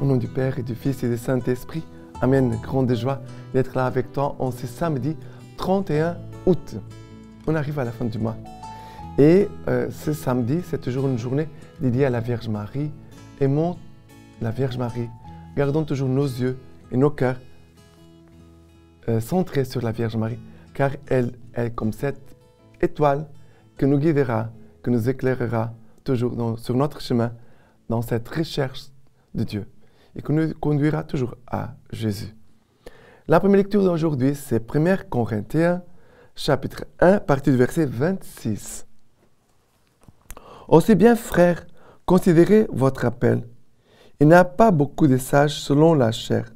Au nom du Père et du Fils et du Saint-Esprit, Amen. Grande joie d'être là avec toi en ce samedi 31 août. On arrive à la fin du mois. Et ce samedi, c'est toujours une journée dédiée à la Vierge Marie. Aimons la Vierge Marie. Gardons toujours nos yeux et nos cœurs centrés sur la Vierge Marie, car elle est comme cette étoile que nous guidera, que nous éclairera toujours sur notre chemin, dans cette recherche de Dieu, et qui nous conduira toujours à Jésus. La première lecture d'aujourd'hui, c'est 1 Corinthiens, chapitre 1, partie du verset 26. Aussi bien, frères, considérez votre appel. Il n'y a pas beaucoup de sages selon la chair,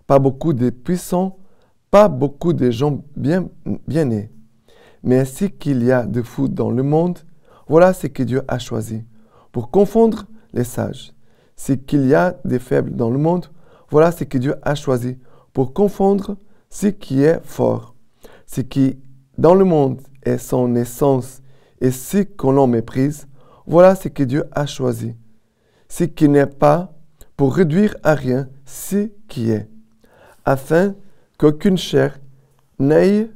pas beaucoup de puissants, pas beaucoup de gens bien nés. Mais ainsi qu'il y a de fous dans le monde, voilà ce que Dieu a choisi, pour confondre les sages. Ce qu'il y a de faibles dans le monde, voilà ce que Dieu a choisi, pour confondre ce qui est fort. Ce qui dans le monde est son essence et ce qu'on en méprise, voilà ce que Dieu a choisi. Ce qui n'est pas, pour réduire à rien ce qui est, afin qu'aucune chair n'aille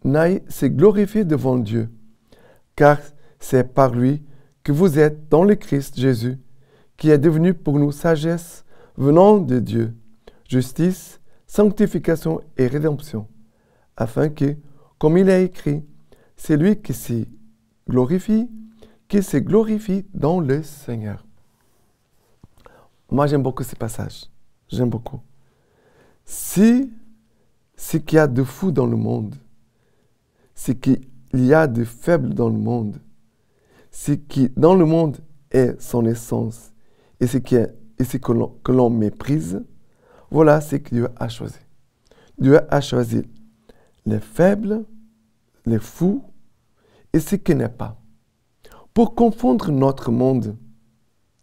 se glorifier devant Dieu. Car c'est par lui que vous êtes dans le Christ Jésus, qui est devenu pour nous sagesse venant de Dieu, justice, sanctification et rédemption, afin que, comme il est écrit, c'est lui qui se glorifie dans le Seigneur. Moi, j'aime beaucoup ce passage. J'aime beaucoup. Si ce qu'il y a de fou dans le monde, ce qu'il y a de faible dans le monde, ce qui dans le monde est son essence et ce que l'on méprise, voilà ce que Dieu a choisi. Dieu a choisi les faibles, les fous et ce qui n'est pas. Pour confondre notre monde,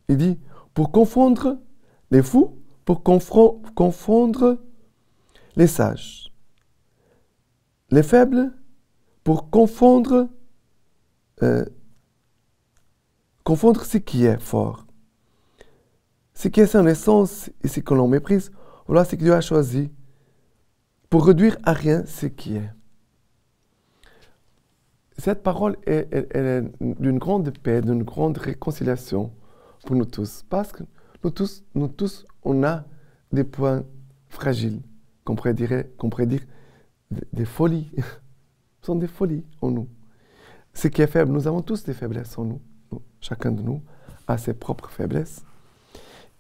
il dit, pour confondre les fous, pour confondre les sages. Les faibles, pour confondre ce qui est fort. Ce qui est son essence et ce que l'on méprise, voilà ce que Dieu a choisi pour réduire à rien ce qui est. Cette parole est d'une grande paix, d'une grande réconciliation pour nous tous. Parce que nous tous, on a des points fragiles, qu'on pourrait dire des folies. Ce sont des folies en nous. Ce qui est faible, nous avons tous des faiblesses en nous. Chacun de nous a ses propres faiblesses.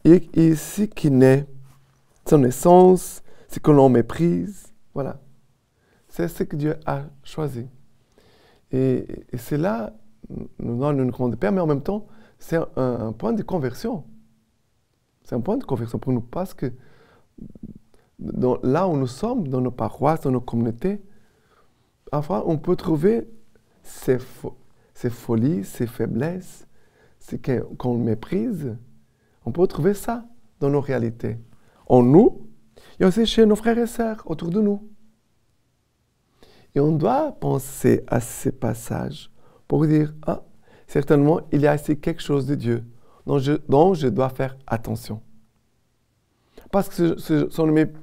Et ce qui naît, son essence, ce que l'on méprise, voilà. C'est ce que Dieu a choisi. Et cela nous donne une grande paix, mais en même temps, c'est un point de conversion. C'est un point de conversion pour nous parce que là où nous sommes, dans nos paroisses, dans nos communautés, parfois on peut trouver ces folies, ces faiblesses, ce qu'on méprise. On peut trouver ça dans nos réalités. En nous, et aussi chez nos frères et sœurs autour de nous. Et on doit penser à ces passages pour dire, ah, certainement, il y a ici quelque chose de Dieu dont je dois faire attention. Parce que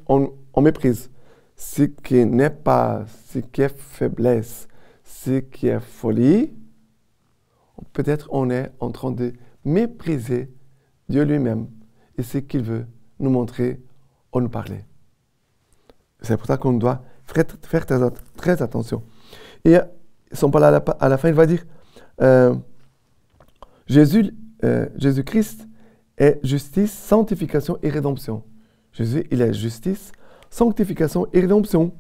on méprise ce qui n'est pas, ce qui est faiblesse, ce qui est folie. Peut-être on est en train de mépriser Dieu lui-même et ce qu'il veut nous montrer ou nous parler. C'est pour ça qu'on doit faire très attention. Et son parole à la fin, il va dire Jésus-Christ est justice, sanctification et rédemption. Jésus, il est justice, sanctification et rédemption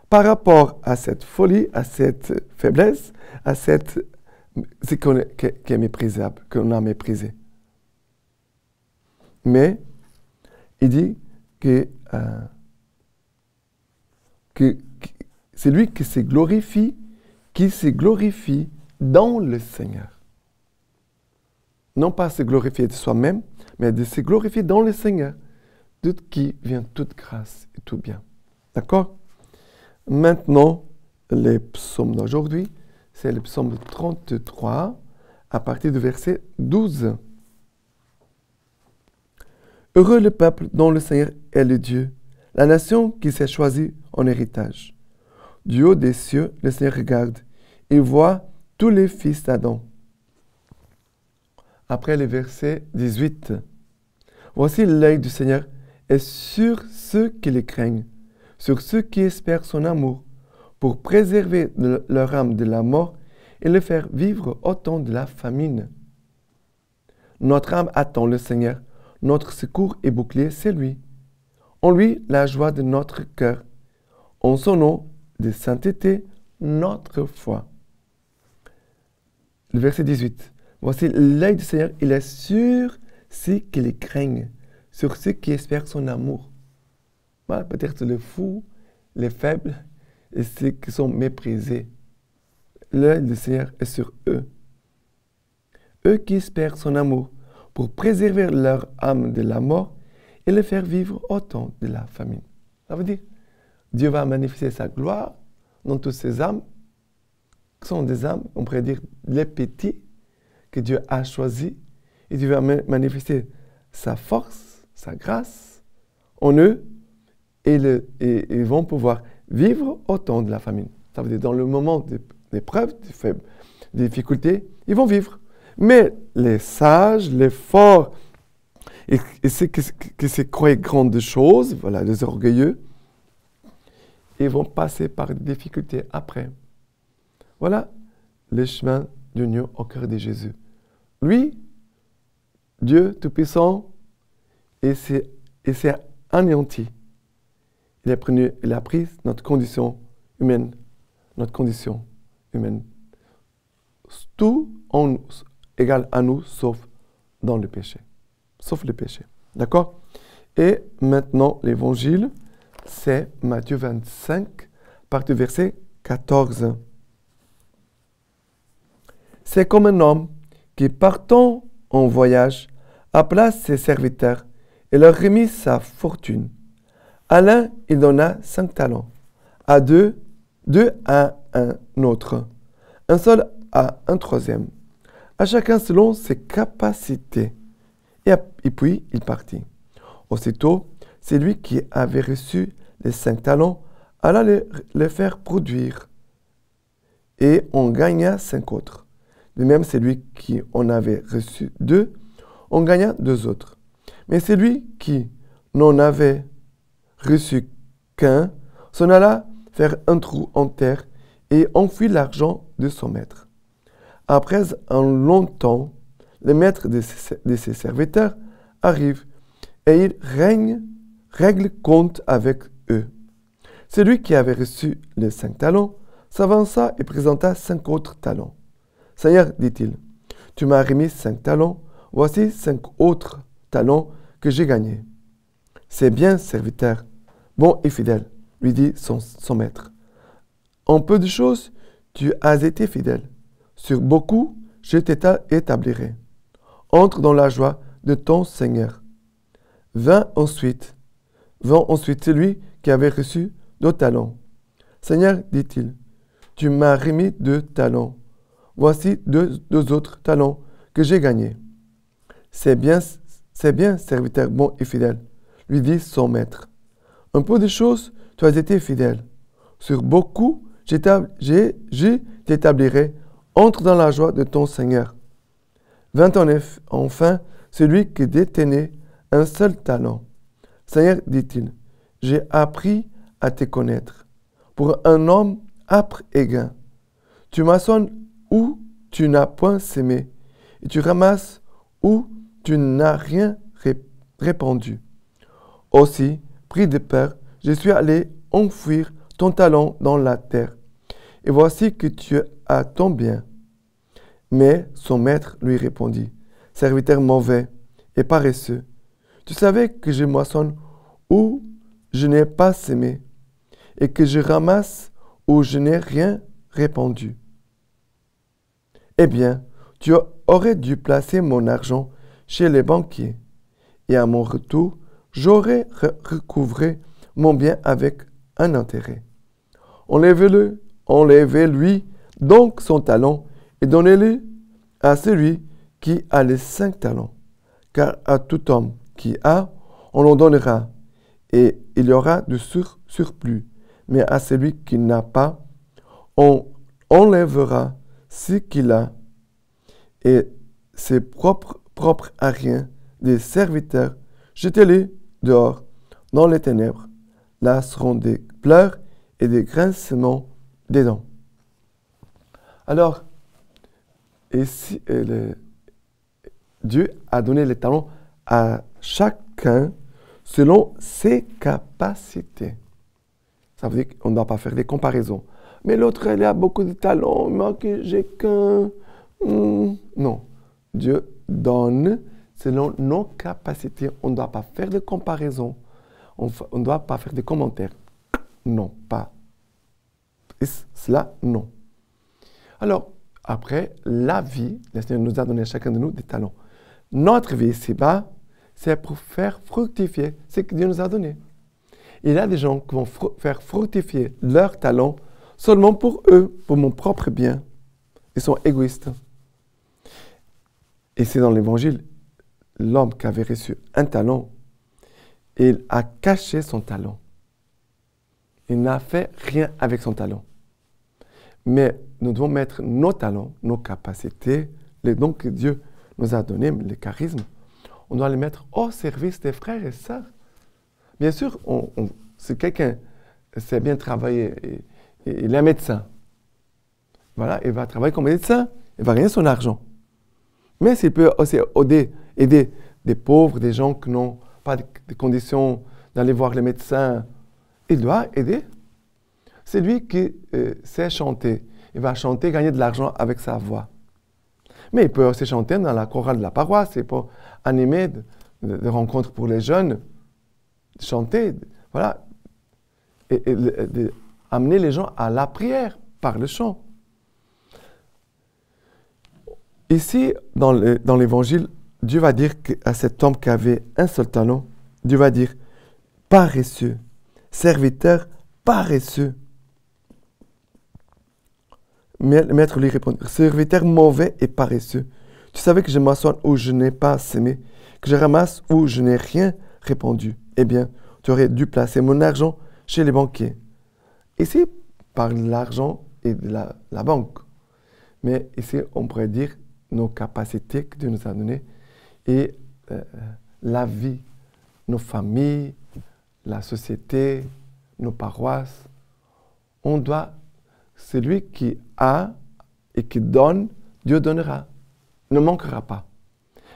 par rapport à cette folie, à cette faiblesse, à ce qui est méprisable, qu'on a méprisé. Mais il dit que c'est lui qui se glorifie dans le Seigneur. Non pas se glorifier de soi-même, mais de se glorifier dans le Seigneur, de qui vient toute grâce et tout bien. D'accord? Maintenant, les psaumes d'aujourd'hui, c'est le psaume 33, à partir du verset 12. Heureux le peuple dont le Seigneur est le Dieu, la nation qui s'est choisie en héritage. Du haut des cieux, le Seigneur regarde et voit tous les fils d'Adam. Après le verset 18. Voici l'œil du Seigneur est sur ceux qui le craignent, sur ceux qui espèrent son amour, pour préserver leur âme de la mort et le faire vivre au temps de la famine. Notre âme attend le Seigneur, notre secours et bouclier, c'est lui. En lui, la joie de notre cœur. En son nom de sainteté, notre foi. Le verset 18. Voici l'œil du Seigneur, il est sur ceux qui le craignent, sur ceux qui espèrent son amour. Voilà, peut-être les fous, les faibles et ceux qui sont méprisés. L'œil du Seigneur est sur eux. Eux qui espèrent son amour pour préserver leur âme de la mort et les faire vivre au temps de la famine. Ça veut dire, Dieu va manifester sa gloire dans toutes ces âmes, qui sont des âmes, on pourrait dire, les petits, que Dieu a choisis, et Dieu va manifester sa force, sa grâce en eux, et ils vont pouvoir vivre au temps de la famine. Ça veut dire, dans le moment d'épreuve, des difficultés, ils vont vivre. Mais les sages, les forts, et ceux qui se croient grandes choses, voilà, les orgueilleux, ils vont passer par des difficultés après. Voilà le chemin d'union au cœur de Jésus. Lui, Dieu Tout-Puissant, il s'est anéanti. Il a pris notre condition humaine. Tout égal à nous, sauf dans le péché. Sauf le péché. D'accord? Et maintenant, l'évangile, c'est Matthieu 25, partie du verset 14. C'est comme un homme qui, partant en voyage, appela ses serviteurs et leur remit sa fortune. À l'un, il donna 5 talents, à deux à un autre, un seul à un troisième, à chacun selon ses capacités. Et puis, il partit. Aussitôt, c'est lui qui avait reçu les 5 talents alla les faire produire. Et on gagna 5 autres. De même, c'est lui qui en avait reçu 2, on gagna 2 autres. Mais celui qui n'en avait reçu qu'un s'en alla faire un trou en terre et enfuit l'argent de son maître. Après un long temps, le maître de ses serviteurs arrive et il règle compte avec eux. Celui qui avait reçu les 5 talents s'avança et présenta 5 autres talents. Seigneur, dit-il, tu m'as remis 5 talents, voici 5 autres talents que j'ai gagnés. C'est bien, serviteur, bon et fidèle, lui dit son maître. En peu de choses, tu as été fidèle. Sur beaucoup, je t'établirai. Entre dans la joie de ton Seigneur. Vint ensuite celui qui avait reçu 2 talents. Seigneur, dit-il, tu m'as remis 2 talents. Voici 2 autres talents que j'ai gagnés. C'est bien, serviteur bon et fidèle, lui dit son maître. Un peu de choses, tu as été fidèle. Sur beaucoup, je t'établirai. Entre dans la joie de ton Seigneur. Vint enfin celui qui détenait un seul talent. Seigneur, dit-il, j'ai appris à te connaître. Pour un homme âpre et gain, tu maçonnes où tu n'as point sémé, et tu ramasses où tu n'as rien répandu. Aussi, pris de peur, je suis allé enfouir ton talent dans la terre. Et voici que tu as ton bien. Mais son maître lui répondit, serviteur mauvais et paresseux, tu savais que je moissonne où je n'ai pas sémé, et que je ramasse où je n'ai rien répandu. Eh bien, tu aurais dû placer mon argent chez les banquiers, et à mon retour, j'aurais recouvré mon bien avec un intérêt. Enlevez-lui donc son talent et donnez-le à celui qui a les 5 talents. Car à tout homme qui a, on en donnera, et il y aura du surplus. Mais à celui qui n'a pas, on enlèvera ce qu'il a, et c'est propre à rien. Des serviteurs, jetez-les dehors, dans les ténèbres. Là seront des pleurs et des grincements des dents. Alors, ici, Dieu a donné les talents à chacun selon ses capacités. Ça veut dire qu'on ne doit pas faire des comparaisons. Mais l'autre, elle a beaucoup de talents, moi que j'ai qu'un... Non. Dieu donne selon nos capacités. On ne doit pas faire de comparaisons. On ne doit pas faire des commentaires. Non, pas. Et cela, non. Alors, après, la vie, le Seigneur nous a donné à chacun de nous des talents. Notre vie ici-bas, c'est pour faire fructifier ce que Dieu nous a donné. Il y a des gens qui vont faire fructifier leurs talents seulement pour eux, pour mon propre bien. Ils sont égoïstes. Et c'est dans l'Évangile, l'homme qui avait reçu un talent, il a caché son talent. Il n'a fait rien avec son talent. Mais nous devons mettre nos talents, nos capacités, les dons que Dieu nous a donnés, les charismes, on doit les mettre au service des frères et sœurs. Bien sûr, si quelqu'un sait bien travailler, et il est un médecin, voilà, il va travailler comme médecin, il va gagner son argent. Mais s'il peut aussi aider des pauvres, des gens qui n'ont pas de conditions d'aller voir les médecins, il doit aider. C'est lui qui sait chanter. Il va chanter, gagner de l'argent avec sa voix. Mais il peut aussi chanter dans la chorale de la paroisse. Il peut animer des rencontres pour les jeunes, chanter, voilà, et amener les gens à la prière par le chant. Ici, dans l'Évangile, Dieu va dire à cet homme qui avait un seul talent, Dieu va dire « paresseux, serviteur paresseux ». Maître lui répond « serviteur mauvais et paresseux, tu savais que je m'assois où je n'ai pas semé, que je ramasse où je n'ai rien répandu. Eh bien, tu aurais dû placer mon argent chez les banquiers. » Ici, par l'argent et de la banque. Mais ici, on pourrait dire nos capacités que Dieu nous a données et la vie, nos familles, la société, nos paroisses. On doit, celui qui a et qui donne, Dieu donnera, ne manquera pas.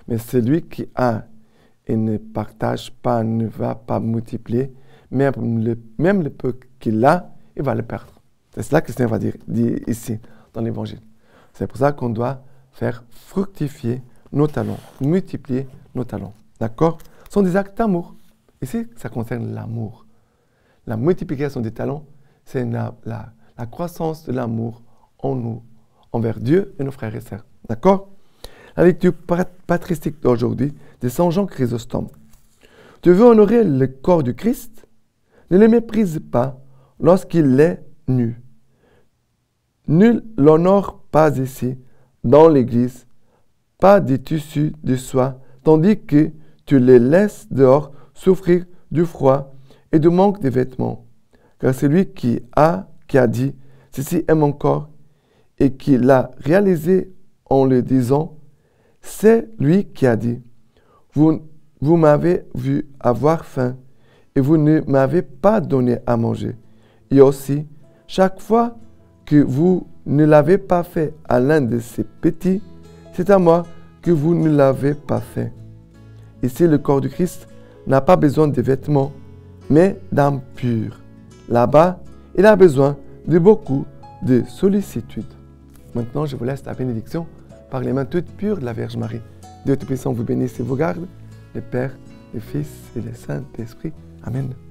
Mais celui qui a et ne partage pas, ne va pas multiplier, même le peu qu'il a, il va le perdre. C'est cela que le Seigneur va dire ici, dans l'Évangile. C'est pour ça qu'on doit faire fructifier nos talents, multiplier nos talents. D'accord? Ce sont des actes d'amour. Ici, ça concerne l'amour. La multiplication des talents, c'est la croissance de l'amour en nous, envers Dieu et nos frères et sœurs. D'accord? La lecture patristique d'aujourd'hui de Saint Jean Chrysostome. Tu veux honorer le corps du Christ? Ne le méprise pas lorsqu'il est nu. Nul l'honore pas ici, dans l'Église, pas des tissus de soie, tandis que tu les laisses dehors souffrir du froid et du manque de vêtements. Car celui qui a dit « Ceci est mon corps » et qui l'a réalisé en le disant, c'est lui qui a dit « Vous m'avez vu avoir faim et vous ne m'avez pas donné à manger. Et aussi, chaque fois que vous ne l'avez pas fait à l'un de ces petits, c'est à moi que vous ne l'avez pas fait. » Ici, le corps du Christ n'a pas besoin de vêtements, mais d'âme pure. Là-bas, il a besoin de beaucoup de sollicitude. Maintenant, je vous laisse la bénédiction par les mains toutes pures de la Vierge Marie. Dieu Tout-Puissant vous bénisse et vous garde, le Père, le Fils et le Saint-Esprit. Amen.